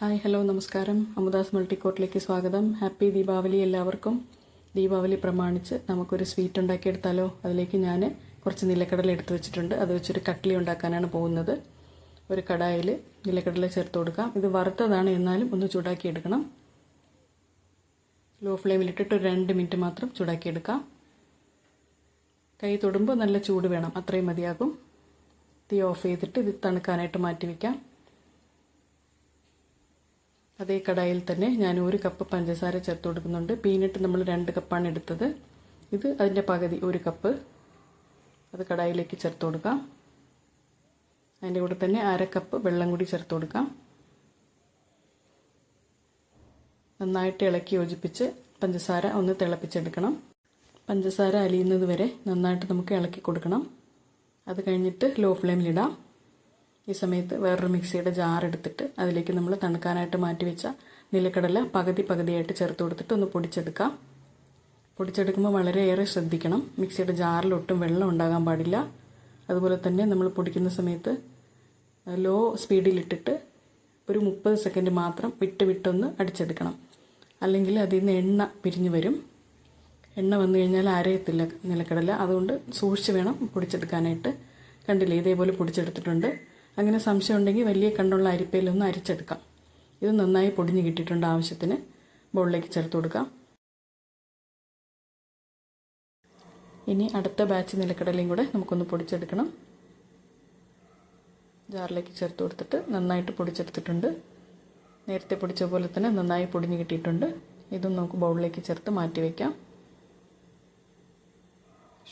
Hi hello നമസ്കാരം. അമുദാസ് മൾട്ടിക്കോട്ടിലേക്ക് സ്വാഗതം. Happy Deepavali എല്ലാവർക്കും. ദീപാവലി പ്രമാണിച്ച് നമുക്കൊരു സ്വീറ്റ് ഉണ്ടാക്കിയെടുത്താലോ? അതിലേക്ക് ഞാൻ കുറച്ച് നിലക്കടല എടുത്ത് വെച്ചിട്ടുണ്ട്. അത് വെച്ചൊരു കട്ട്ലി ഉണ്ടാക്കാനാണ് പോകുന്നത്. ഒരു കടായിൽ നിലക്കടല ചേർത്ത് കൊടുക്കാം. ഇത് വറുത്തതാണ്, എന്നാലും ഒന്ന് ചൂടാക്കിയെടുക്കണം. ലോ ഫ്ലെയിമിലിട്ടിട്ട് ഒരു 2 മിനിറ്റ് മാത്രം ചൂടാക്കിയെടുക്കാം. കൈ തൊടുമ്പോൾ നല്ല ചൂട് വേണം, അത്രയും മതിയാകും. തീ ഓഫ് ചെയ്തിട്ട് ഇത് തണുക്കാനായിട്ട് മാറ്റി വയ്ക്കാം. അതേ കടായിൽ തന്നെ ഞാൻ 1 കപ്പ് പഞ്ചസാര ചേർത്ത് കൊടുക്കുന്നുണ്ട്. പീനട്ട് നമ്മൾ 2 കപ്പാണ് എടുത്തത്. ഇത് അതിൻ്റെ പകുതി 1 കപ്പ്. അത് കടായിലേക്ക് ചേർത്ത് കൊടുക്കാം. അതിൻ്റെ കൂടെ തന്നെ 1/2 കപ്പ് വെള്ളം കൂടി ചേർത്ത് കൊടുക്കാം. നന്നായിട്ട് ഇളക്കി യോജിപ്പിച്ച് പഞ്ചസാര ഒന്ന് തിളപ്പിച്ചെടുക്കണം. പഞ്ചസാര അലിയുന്നത് വരെ നന്നായിട്ട് നമുക്ക് ഇളക്കി കൊടുക്കണം. അത് കഴിഞ്ഞിട്ട് ലോ ഫ്ലെയിമിലിടാം. ഈ സമയത്ത് വേറൊരു മിക്സിയുടെ ജാർ എടുത്തിട്ട് അതിലേക്ക് നമ്മൾ തണുക്കാനായിട്ട് മാറ്റി വെച്ച നിലക്കടല പകുതിയായിട്ട് ചേർത്ത് കൊടുത്തിട്ട് ഒന്ന് പൊടിച്ചെടുക്കാം. പൊടിച്ചെടുക്കുമ്പോൾ വളരെയേറെ ശ്രദ്ധിക്കണം. മിക്സിയുടെ ജാറിൽ ഒട്ടും വെള്ളം ഉണ്ടാകാൻ പാടില്ല. അതുപോലെ തന്നെ നമ്മൾ പൊടിക്കുന്ന സമയത്ത് ലോ സ്പീഡിലിട്ടിട്ട് ഒരു 30 സെക്കൻഡ് മാത്രം വിട്ടൊന്ന് അടിച്ചെടുക്കണം. അല്ലെങ്കിൽ അതിൽ നിന്ന് എണ്ണ പിരിഞ്ഞു വരും. എണ്ണ വന്നു കഴിഞ്ഞാൽ അരയത്തില്ല നിലക്കടല. അതുകൊണ്ട് സൂക്ഷിച്ച് വേണം പൊടിച്ചെടുക്കാനായിട്ട്. കണ്ടില്ലേ, ഇതേപോലെ പൊടിച്ചെടുത്തിട്ടുണ്ട്. അങ്ങനെ സംശയം ഉണ്ടെങ്കിൽ വലിയ കണ്ണുള്ള അരിപ്പയിലൊന്ന് അരിച്ചെടുക്കാം. ഇത് നന്നായി പൊടിഞ്ഞ് കിട്ടിയിട്ടുണ്ട്. ആവശ്യത്തിന് ബൗളിലേക്ക് ചേർത്ത് കൊടുക്കാം. ഇനി അടുത്ത ബാച്ച് നിലക്കടലയും കൂടെ നമുക്കൊന്ന് പൊടിച്ചെടുക്കണം. ജാറിലേക്ക് ചേർത്ത് കൊടുത്തിട്ട് നന്നായിട്ട് പൊടിച്ചെടുത്തിട്ടുണ്ട്. നേരത്തെ പൊടിച്ച പോലെ തന്നെ നന്നായി പൊടിഞ്ഞ് കിട്ടിയിട്ടുണ്ട്. ഇതും നമുക്ക് ബൗളിലേക്ക് ചേർത്ത് മാറ്റി വയ്ക്കാം.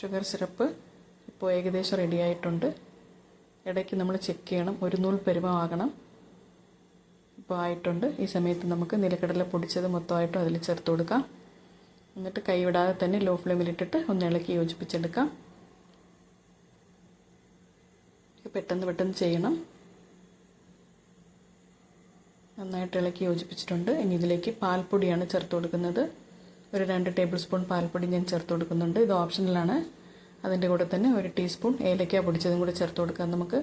ഷുഗർ സിറപ്പ് ഇപ്പോൾ ഏകദേശം റെഡിയായിട്ടുണ്ട്. ഇടയ്ക്ക് നമ്മൾ ചെക്ക് ചെയ്യണം, ഒരു നൂൽ പരുവമാകണം. ഇപ്പോൾ ആയിട്ടുണ്ട്. ഈ സമയത്ത് നമുക്ക് നിലക്കടല പൊടിച്ചത് മൊത്തമായിട്ടും അതിൽ ചേർത്ത് കൊടുക്കാം. എന്നിട്ട് കൈവിടാതെ തന്നെ ലോ ഫ്ലെയിമിലിട്ടിട്ട് ഒന്ന് ഇളക്കി യോജിപ്പിച്ചെടുക്കാം. പെട്ടെന്ന് ചെയ്യണം. നന്നായിട്ട് ഇളക്കി യോജിപ്പിച്ചിട്ടുണ്ട്. ഇനി ഇതിലേക്ക് പാൽപ്പൊടിയാണ് ചേർത്ത് കൊടുക്കുന്നത്. ഒരു 2 ടേബിൾ സ്പൂൺ പാൽപ്പൊടി ഞാൻ ചേർത്ത് കൊടുക്കുന്നുണ്ട്. ഇത് ഓപ്ഷണലാണ്. അതിൻ്റെ കൂടെ തന്നെ 1 ടീസ്പൂൺ ഏലക്ക പൊടിച്ചതും കൂടെ ചേർത്ത് കൊടുക്കാം നമുക്ക്.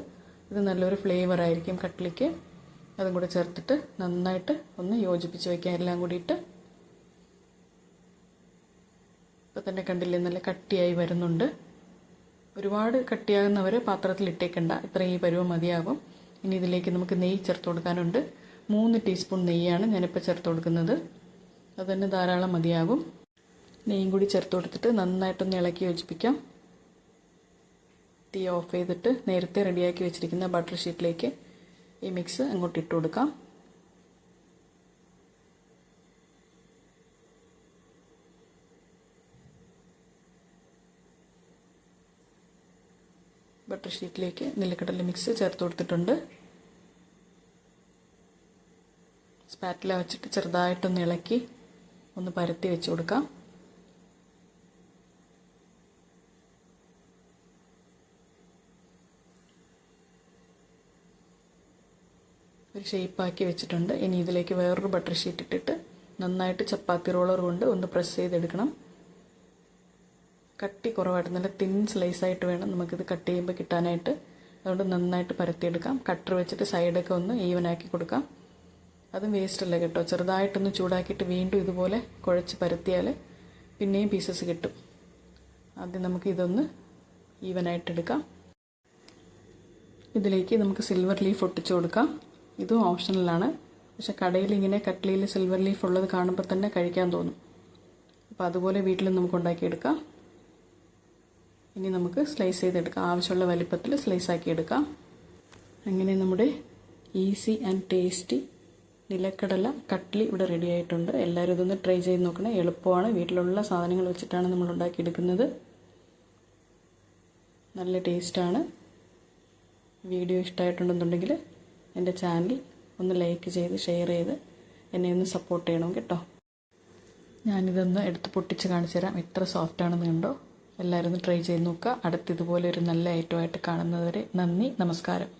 ഇത് നല്ലൊരു ഫ്ലേവർ ആയിരിക്കും കട്ട്ലിക്ക്. അതും കൂടെ ചേർത്തിട്ട് നന്നായിട്ട് ഒന്ന് യോജിപ്പിച്ച് വയ്ക്കാം എല്ലാം കൂടിയിട്ട്. ഇപ്പോൾ തന്നെ കണ്ടില്ലേ, നല്ല കട്ടിയായി വരുന്നുണ്ട്. ഒരുപാട് കട്ടിയാകുന്നവരെ പാത്രത്തിൽ ഇട്ടേക്കണ്ട. ഇത്രയും ഈ പരുവം മതിയാകും. ഇനി ഇതിലേക്ക് നമുക്ക് നെയ്യ് ചേർത്ത് കൊടുക്കാനുണ്ട്. 3 ടീസ്പൂൺ നെയ്യാണ് ഞാനിപ്പോൾ ചേർത്ത് കൊടുക്കുന്നത്. അത് തന്നെ ധാരാളം മതിയാകും. നെയ്യും കൂടി ചേർത്ത് കൊടുത്തിട്ട് നന്നായിട്ടൊന്ന് ഇളക്കി യോജിപ്പിക്കാം. തീ ഓഫ് ചെയ്തിട്ട് നേരത്തെ റെഡിയാക്കി വെച്ചിരിക്കുന്ന ബട്ടർ ഷീറ്റിലേക്ക് ഈ മിക്സ് അങ്ങോട്ട് ഇട്ട് കൊടുക്കാം. ബട്ടർ ഷീറ്റിലേക്ക് നിലക്കടല മിക്സ് ചേർത്ത് കൊടുത്തിട്ടുണ്ട്. സ്പാറ്റില വെച്ചിട്ട് ചെറുതായിട്ടൊന്ന് ഇളക്കി ഒന്ന് പരത്തി വെച്ച് കൊടുക്കാം. ഒരു ഷേപ്പാക്കി വെച്ചിട്ടുണ്ട്. ഇനി ഇതിലേക്ക് വേറൊരു ബട്ടർ ഷീറ്റ് ഇട്ടിട്ട് നന്നായിട്ട് ചപ്പാത്തി റോളർ കൊണ്ട് ഒന്ന് പ്രസ് ചെയ്തെടുക്കണം. കട്ടി കുറവായിട്ട് നല്ല തിൻ സ്ലൈസായിട്ട് വേണം നമുക്കിത് കട്ട് ചെയ്യുമ്പോൾ കിട്ടാനായിട്ട്. അതുകൊണ്ട് നന്നായിട്ട് പരത്തിയെടുക്കാം. കട്ടർ വെച്ചിട്ട് സൈഡൊക്കെ ഒന്ന് ഈവനാക്കി കൊടുക്കാം. അതും വേസ്റ്റ് അല്ല കേട്ടോ. ചെറുതായിട്ടൊന്ന് ചൂടാക്കിയിട്ട് വീണ്ടും ഇതുപോലെ കുഴച്ച് പരത്തിയാൽ പിന്നെയും പീസസ് കിട്ടും. ആദ്യം നമുക്ക് ഇതൊന്ന് ഈവനായിട്ടെടുക്കാം. ഇതിലേക്ക് നമുക്ക് സിൽവർ ലീഫ് ഒട്ടിച്ചു കൊടുക്കാം. ഇതും ഓപ്ഷണലാണ്. പക്ഷെ കടയിൽ ഇങ്ങനെ കട്ട്ലിയിൽ സിൽവർ ലീഫ് ഉള്ളത് കാണുമ്പോൾ തന്നെ കഴിക്കാൻ തോന്നും. അപ്പോൾ അതുപോലെ വീട്ടിൽ നമുക്ക് ഉണ്ടാക്കിയെടുക്കാം. ഇനി നമുക്ക് സ്ലൈസ് ചെയ്തെടുക്കാം. ആവശ്യമുള്ള വലിപ്പത്തിൽ സ്ലൈസ് ആക്കിയെടുക്കാം. അങ്ങനെ നമ്മുടെ ഈസി ആൻഡ് ടേസ്റ്റി നിലക്കടല കട്ട്ലി ഇവിടെ റെഡി ആയിട്ടുണ്ട്. എല്ലാവരും ഇതൊന്ന് ട്രൈ ചെയ്ത് നോക്കണേ. എളുപ്പമാണ്. വീട്ടിലുള്ള സാധനങ്ങൾ വെച്ചിട്ടാണ് നമ്മൾ ഉണ്ടാക്കിയെടുക്കുന്നത്. നല്ല ടേസ്റ്റാണ്. വീഡിയോ ഇഷ്ടമായിട്ടുണ്ടെന്നുണ്ടെങ്കിൽ എൻ്റെ ചാനൽ ഒന്ന് ലൈക്ക് ചെയ്ത് ഷെയർ ചെയ്ത് എന്നെ ഒന്ന് സപ്പോർട്ട് ചെയ്യണം കേട്ടോ. ഞാനിതൊന്ന് എടുത്ത് പൊട്ടിച്ച് കാണിച്ചു തരാം. എത്ര സോഫ്റ്റാണെന്ന് കണ്ടോ. എല്ലാവരും ഒന്ന് ട്രൈ ചെയ്ത് നോക്കുക. അടുത്ത് ഇതുപോലെ ഒരു നല്ല ഐറ്റമായിട്ട് കാണുന്നതുവരെ നന്ദി, നമസ്കാരം.